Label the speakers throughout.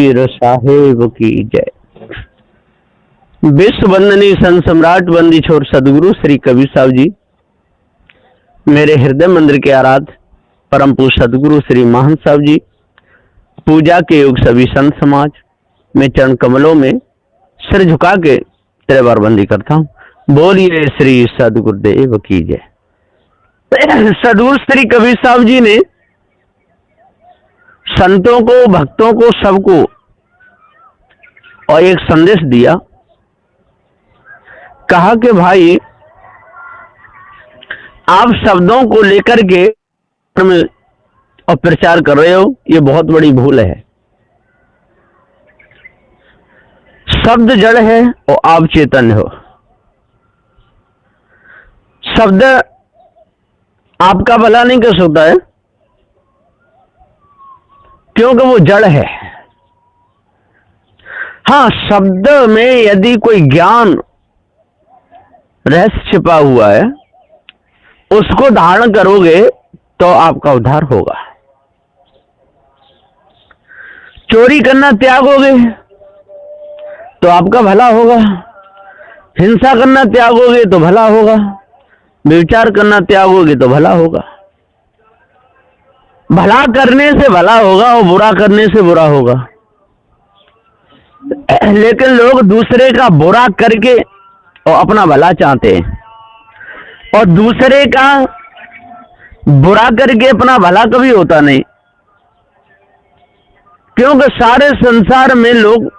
Speaker 1: पीर साहेब की जय। विश्व वंदनीय संत सम्राट वंदी छोर सदगुरु श्री कबीर साहब जी, मेरे हृदय मंदिर के आराध परम पूज्य सदगुरु श्री महंत साहब जी, पूजा के योग सभी संत समाज, मैं चरण कमलों में सिर झुका के तेरे बार बंदी करता हूँ। बोलिए श्री सदगुरुदेव की जय। सदगुरु श्री कबीर साहब जी ने संतों को, भक्तों को, सबको और एक संदेश दिया। कहा कि भाई आप शब्दों को लेकर के और प्रचार कर रहे हो, ये बहुत बड़ी भूल है। शब्द जड़ है और आप चेतन हो। शब्द आपका भला नहीं कर सकता है, क्योंकि वो जड़ है। हाँ, शब्द में यदि कोई ज्ञान रहस्य छिपा हुआ है, उसको धारण करोगे तो आपका उद्धार होगा। चोरी करना त्यागोगे तो आपका भला होगा। हिंसा करना त्यागोगे तो भला होगा। व्यभिचार करना त्यागोगे तो भला होगा। भला करने से भला होगा और बुरा करने से बुरा होगा। लेकिन लोग दूसरे का बुरा करके और अपना भला चाहते हैं, और दूसरे का बुरा करके अपना भला कभी होता नहीं, क्योंकि सारे संसार में लोग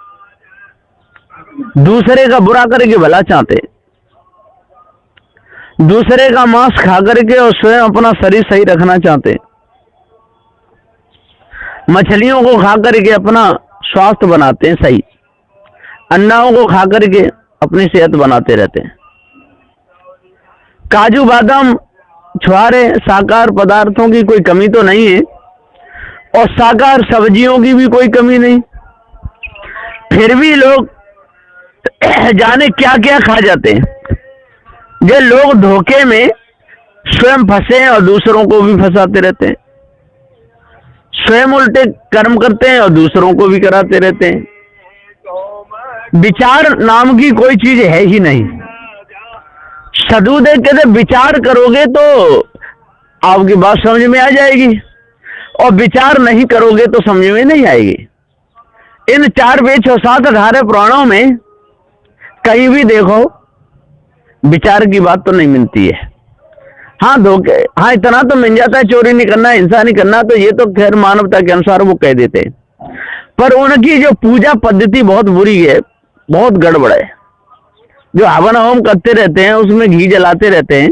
Speaker 1: दूसरे का बुरा करके भला चाहते हैं। दूसरे का मांस खा करके और स्वयं अपना शरीर सही रखना चाहते हैं। मछलियों को खा करके अपना स्वास्थ्य बनाते हैं सही, अंडाओं को खा करके अपनी सेहत बनाते रहते हैं। काजू बादाम छुआरे शाकाहार पदार्थों की कोई कमी तो नहीं है, और शाकाहार सब्जियों की भी कोई कमी नहीं, फिर भी लोग जाने क्या क्या खा जाते हैं। ये लोग धोखे में स्वयं फंसे हैं और दूसरों को भी फंसाते रहते हैं। स्वयं उल्टे कर्म करते हैं और दूसरों को भी कराते रहते हैं। विचार नाम की कोई चीज है ही नहीं। सदगुरुदेव कहते विचार करोगे तो आपकी बात समझ में आ जाएगी, और विचार नहीं करोगे तो समझ में नहीं आएगी। इन 4 वेद 7 18 पुराणों में कहीं भी देखो विचार की बात तो नहीं मिलती है। हाँ, धोखे, हाँ इतना तो मिल जाता है, चोरी नहीं करना, हिंसा नहीं करना, तो ये तो खैर मानवता के अनुसार वो कह देते हैं। पर उनकी जो पूजा पद्धति बहुत बुरी है, बहुत गड़बड़ है। जो हवन होम करते रहते हैं, उसमें घी जलाते रहते हैं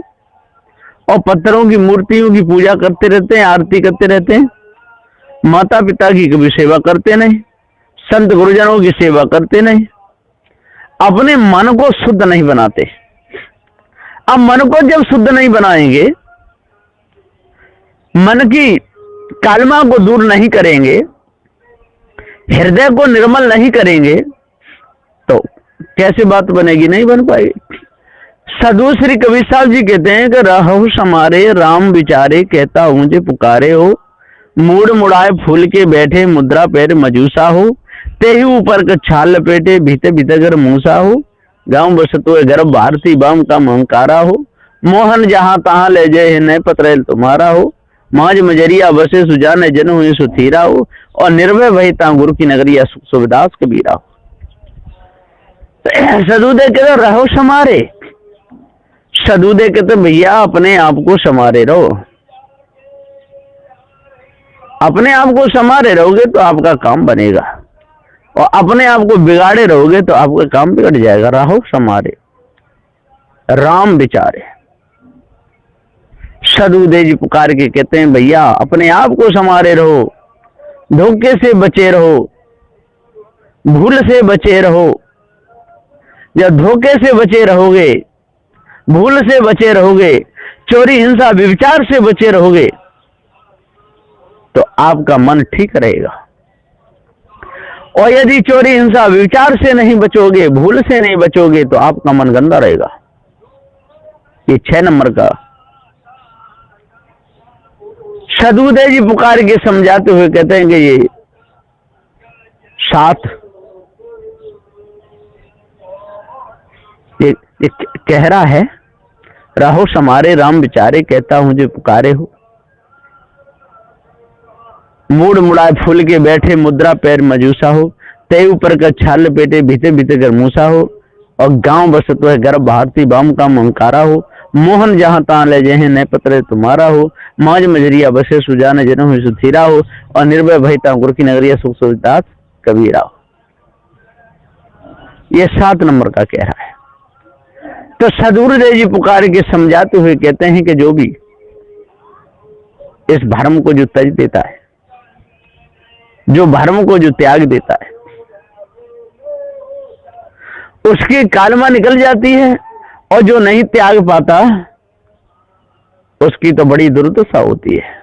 Speaker 1: और पत्थरों की मूर्तियों की पूजा करते रहते हैं, आरती करते रहते हैं। माता पिता की कभी सेवा करते नहीं, संत गुरुजनों की सेवा करते नहीं, अपने मन को शुद्ध नहीं बनाते। अब मन को जब शुद्ध नहीं बनाएंगे, मन की कालमा को दूर नहीं करेंगे, हृदय को निर्मल नहीं करेंगे, तो कैसे बात बनेगी? नहीं बन पाएगी। सदगुरु श्री कबीर साहब जी कहते हैं कि रहो समारे राम विचारे, कहता हूं जे पुकारे हो, मूड मुड़ाए फूल के बैठे, मुद्रा पैर मजूसा हो, तेही ऊपर का छाल लपेटे, भीते भीते घर मूसा हो, गांव बसतो गर्भ भारती बाम का महंकारा हो, मोहन जहां तहां ले जाए नए पत्रेल तुम्हारा हो, माज मजरिया बसे सुजाने जन हुए सुथीरा हो, और निर्भय वहीता गुरु की नगरिया सुविदास कबीरा हो। सदगुरुदेव कहते रहो समारे। सदगुरुदेव कहते भैया अपने आप को समारे रहो। अपने आप को समारे रहोगे तो आपका काम बनेगा, और अपने आप को बिगाड़े रहोगे तो आपका काम बिगड़ जाएगा। रहो समारे राम विचारे। सदगुरुदेव जी पुकार के कहते हैं भैया अपने आप को समारे रहो, धोखे से बचे रहो, भूल से बचे रहो। जब धोखे से बचे रहोगे, भूल से बचे रहोगे, चोरी हिंसा व्यभिचार से बचे रहोगे, तो आपका मन ठीक रहेगा। और यदि चोरी हिंसा व्यभिचार से नहीं बचोगे, भूल से नहीं बचोगे, तो आपका मन गंदा रहेगा। ये 6 नंबर का सदगुरुदेव जी पुकार के समझाते हुए कहते हैं कि ये साथ ये कह रहा है, रहो समारे राम विचारे, कहता हूं जो पुकारे हो। मूड मुड़ाए फूल के बैठे, मुद्रा पैर मजूसा हो। तय ऊपर का छाल लपेटे, भीते भीते कर मूसा हो। और गांव बसत है गर्भ भारती, बाम का मंकारा हो। मोहन जहां तहां ले जहे, नए पत्र तुम्हारा हो। माज मजरिया बसे सुजाने, जन्म हुई सुथीरा हो। और निर्भय भयता गुर की नगरिया, सुख सुविदास कबीरा हो। ये 7 नंबर का कह रहा है। तो सदगुरुदेव जी पुकार के समझाते हुए कहते हैं कि जो भी इस भ्रम को जो तज देता है, जो भ्रम को जो त्याग देता है, उसकी कालमा निकल जाती है। और जो नहीं त्याग पाता, उसकी तो बड़ी दुर्दशा होती है।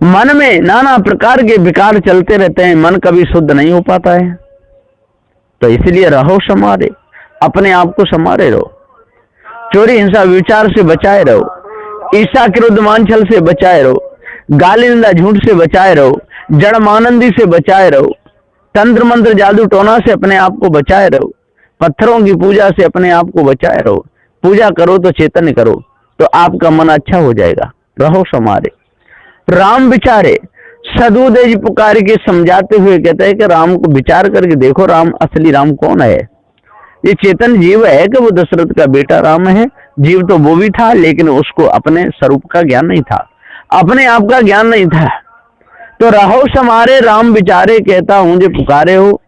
Speaker 1: मन में नाना प्रकार के विकार चलते रहते हैं, मन कभी शुद्ध नहीं हो पाता है। तो इसलिए रहो समारे, अपने आप को समारे रहो। चोरी हिंसा विचार से बचाए रहो। ईर्ष्या क्रोध मान छल से बचाए रहो। गाली निंदा झूठ से बचाए रहो। जड़ मानंदी से बचाए रहो। तंत्र मंत्र जादू टोना से अपने आप को बचाए रहो। पत्थरों की पूजा से अपने आप को बचाए रहो। पूजा करो तो चेतन करो, तो आपका मन अच्छा हो जाएगा। रहो समारे राम विचारे। सदगुरुदेव जी पुकार के समझाते हुए कहते हैं कि राम को विचार करके देखो, राम असली राम कौन है। ये चेतन जीव है कि वो दशरथ का बेटा राम है। जीव तो वो भी था, लेकिन उसको अपने स्वरूप का ज्ञान नहीं था, अपने आप का ज्ञान नहीं था। तो रहो समारे राम विचारे, कहता हूं जो पुकारे हो।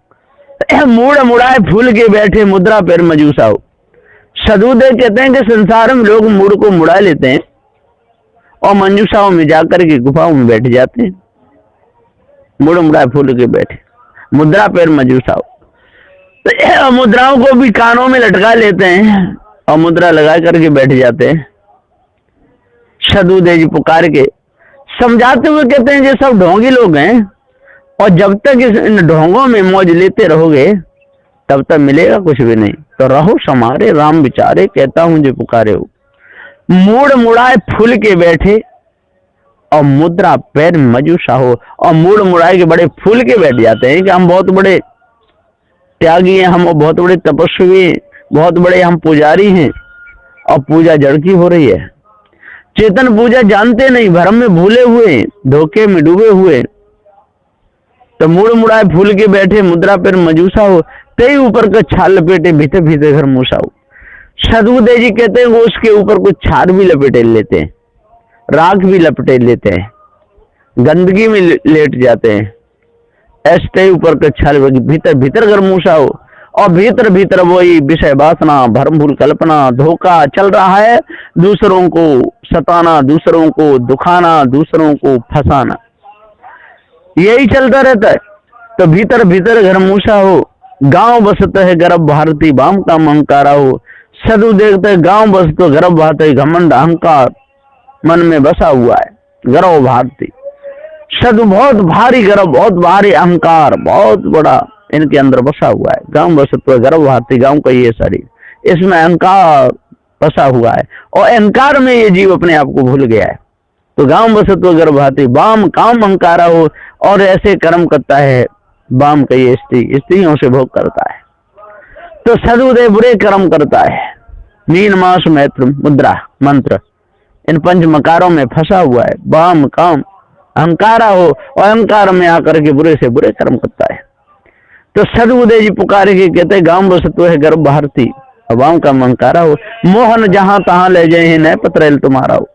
Speaker 1: मूड मुड़ाए फूल के बैठे, मुद्रा पैर मजूसा हो। सदगुरुदेव कहते हैं कि संसार में लोग मूड को मुड़ा लेते हैं और मंजूसाओं में जाकर के गुफाओं में बैठ जाते हैं। मूड मुड़ाए फूल के बैठे, मुद्रा पैर मजूसा हो। तो मुद्राओं को भी कानों में लटका लेते हैं और मुद्रा लगा करके बैठ जाते हैं। सदगुरुदेव जी पुकार के समझाते हुए कहते हैं ये सब ढोंगी लोग हैं, और जब तक इन ढोंगों में मौज लेते रहोगे तब तक मिलेगा कुछ भी नहीं। तो रहो समारे राम विचारे, कहता हूं जो पुकारे हो। मूड मुड़ाए फूल के बैठे और मुद्रा पैर मजूसा हो। और मूड मुड़ाए के बड़े फूल के बैठ जाते हैं कि हम बहुत बड़े त्यागी हैं, हम बहुत बड़े तपस्वी हैं, बहुत बड़े हम पुजारी हैं। और पूजा जड़ की हो रही है। चेतन पूजा जानते नहीं, भ्रम में भूले हुए, धोखे में डूबे हुए। तो मूड मुड़ाए फूल के बैठे, मुद्रा पैर मजूसा हो। तय ऊपर का छाल लपेटे, भीते भीते घर मूसा हो। सदगुरुदेव जी कहते हैं वो उसके ऊपर कुछ छाल भी लपेटे लेते हैं, राख भी लपेटे लेते हैं, गंदगी में लेट जाते हैं। ऐसे ऊपर का छाल, भीतर भीतर घर मूसा हो। और भीतर भीतर वही विषय वासना, भ्रम भूल कल्पना, धोखा चल रहा है। दूसरों को सताना, दूसरों को दुखाना, दूसरों को फंसाना, यही चलता रहता है। तो भीतर भीतर घर मूसा हो। गांव बसता है गर्भ भारती, बाम का मंकारा हो। सदु देखते गांव बसतो गर्भ भारती, घमंड अहंकार मन में बसा हुआ है। गर्भ भारती सदु बहुत भारी गर्भ, बहुत भारी अहंकार, बहुत बड़ा इनके अंदर बसा हुआ है। गांव बसतो गर्भ भारती, गांव का ये शरीर, इसमें अहंकार बसा हुआ है। और अहंकार में ये जीव अपने आप को भूल गया है। तो गांव बसतो गर्भ भारती, बाम काम अहंकारा हो। और ऐसे कर्म करता है बाम का ये स्त्रियों से भोग करता है। तो सदगुरुदेव बुरे कर्म करता है। मीन मास मैत्र मुद्रा मंत्र, इन 5 मकारों में फंसा हुआ है। बाम काम अहंकारा हो, और अहंकार में आकर के बुरे से बुरे कर्म करता है। तो सदगुरुदेव जी पुकारे के कहते गांव बसतो है गर्भ भारती, अवाम का मंकारा हो। मोहन जहां तहां ले जाए, नए पत्र तुम्हारा हो।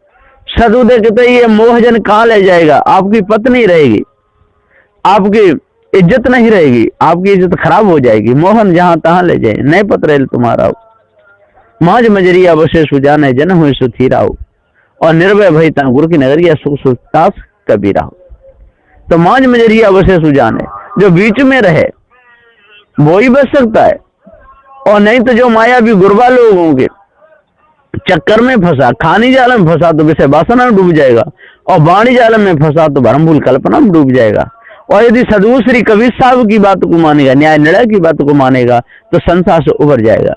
Speaker 1: सदगुरुदेव कहते ये मोहजन कहां ले जाएगा, आपकी पत्नी रहेगी, आपकी इज्जत नहीं रहेगी, आपकी इज्जत खराब हो जाएगी। मोहन जहां तहां ले जाए, नए पत्र तुम्हारा हो। माज मजरिया बसे सुजाने, जन हुए सुथीरा हो। और निर्भय भयता गुरु की नगरिया, सुख सुखतास कबीरा हो। तो माज मजरिया बसे सुजाने, जो बीच में रहे वो ही बच सकता है। और नहीं तो जो मायावी गुरबा लोग होंगे, चक्कर में फंसा, खानी जाल में फंसा तो विषय वासना में डूब जाएगा। और वाणी जाल में फंसा तो भ्रम भूल कल्पना में डूब जाएगा। और यदि सदगुरु श्री कबीर साहब की बात को मानेगा, न्याय निर्णय की बात को मानेगा, तो संसार से उभर जाएगा।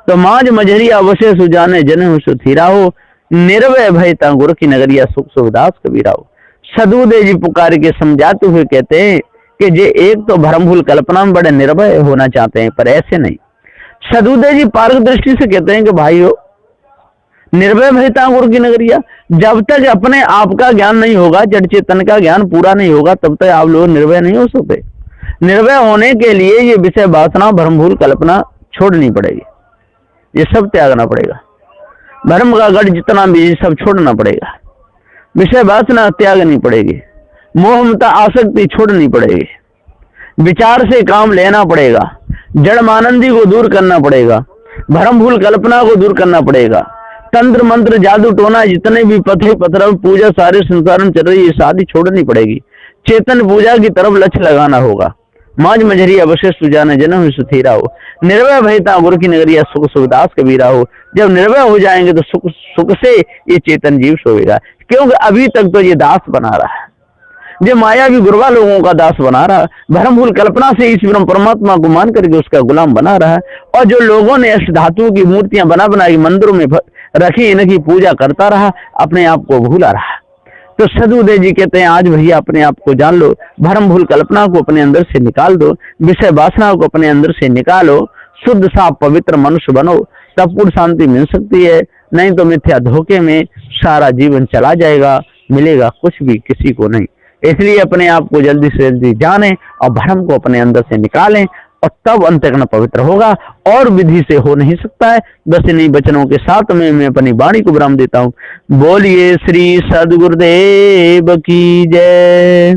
Speaker 1: तो माज मजरिया वसे सुजाने, जन सुथीरा हो। निर्भय भयता गुरु की नगरिया, सुख सुविदास कबीरा हो। सदगुरुदेव जी पुकार के समझाते हुए कहते हैं कि जे एक तो भ्रम भूल कल्पना में बड़े निर्भय होना चाहते हैं, पर ऐसे नहीं। सदुदय जी पारक दृष्टि से कहते हैं कि भाइयों, निर्भय भयता गुरु की नगरिया, जब तक अपने आप का ज्ञान नहीं होगा, जड़ चेतन का ज्ञान पूरा नहीं होगा, तब तक आप लोग निर्भय नहीं हो सकते। निर्भय होने के लिए ये विषय वासना भ्रम भूल कल्पना छोड़नी पड़ेगी, ये सब त्यागना पड़ेगा। भ्रम का गढ़ जितना भी सब छोड़ना पड़ेगा, विषय वासना त्यागनी पड़ेगी, मोह ममता आसक्ति छोड़नी पड़ेगी, विचार से काम लेना पड़ेगा, जड़ मानंदी को दूर करना पड़ेगा, भ्रम भूल कल्पना को दूर करना पड़ेगा, तंत्र मंत्र जादू टोना जितने भी पथे पथरव पूजा सारे संसार में चल रही है शादी छोड़नी पड़ेगी, चेतन पूजा की तरफ लक्ष्य लगाना होगा। माज मझरी अवश्य सुजाना जन्म सुथीरा हो, निर्भय भयता गुरु की नगरिया सुख सुखदास कबीरा हो। जब निर्भय हो जाएंगे तो सुख सुख से ये चेतन जीव सोएगा, क्योंकि अभी तक तो ये दास बना रहा है, जो माया भी गुरबा लोगों का दास बना रहा है, भ्रम भूल कल्पना से इस ब्रह्म परमात्मा को मान करके उसका गुलाम बना रहा है। और जो लोगों ने अष्ट धातुओं की मूर्तियां बना बना के मंदिरों में रखी, इनकी पूजा करता रहा, अपने आप को भूला रहा। तो सदुदय जी कहते हैं आज भैया अपने आप को जान लो, भ्रम भूल कल्पना को अपने अंदर से निकाल दो, विषय वासना को अपने अंदर से निकालो, शुद्ध साफ पवित्र मनुष्य बनो, तब पूर्ण शांति मिल सकती है। नहीं तो मिथ्या धोखे में सारा जीवन चला जाएगा, मिलेगा कुछ भी किसी को नहीं। इसलिए अपने आप को जल्दी से जल्दी जाने और भ्रम को अपने अंदर से निकालें, और तब अंतःकरण पवित्र होगा, और विधि से हो नहीं सकता है। बस इन्हीं वचनों के साथ में मैं अपनी वाणी को विराम देता हूँ। बोलिए श्री सद्गुरुदेव की जय।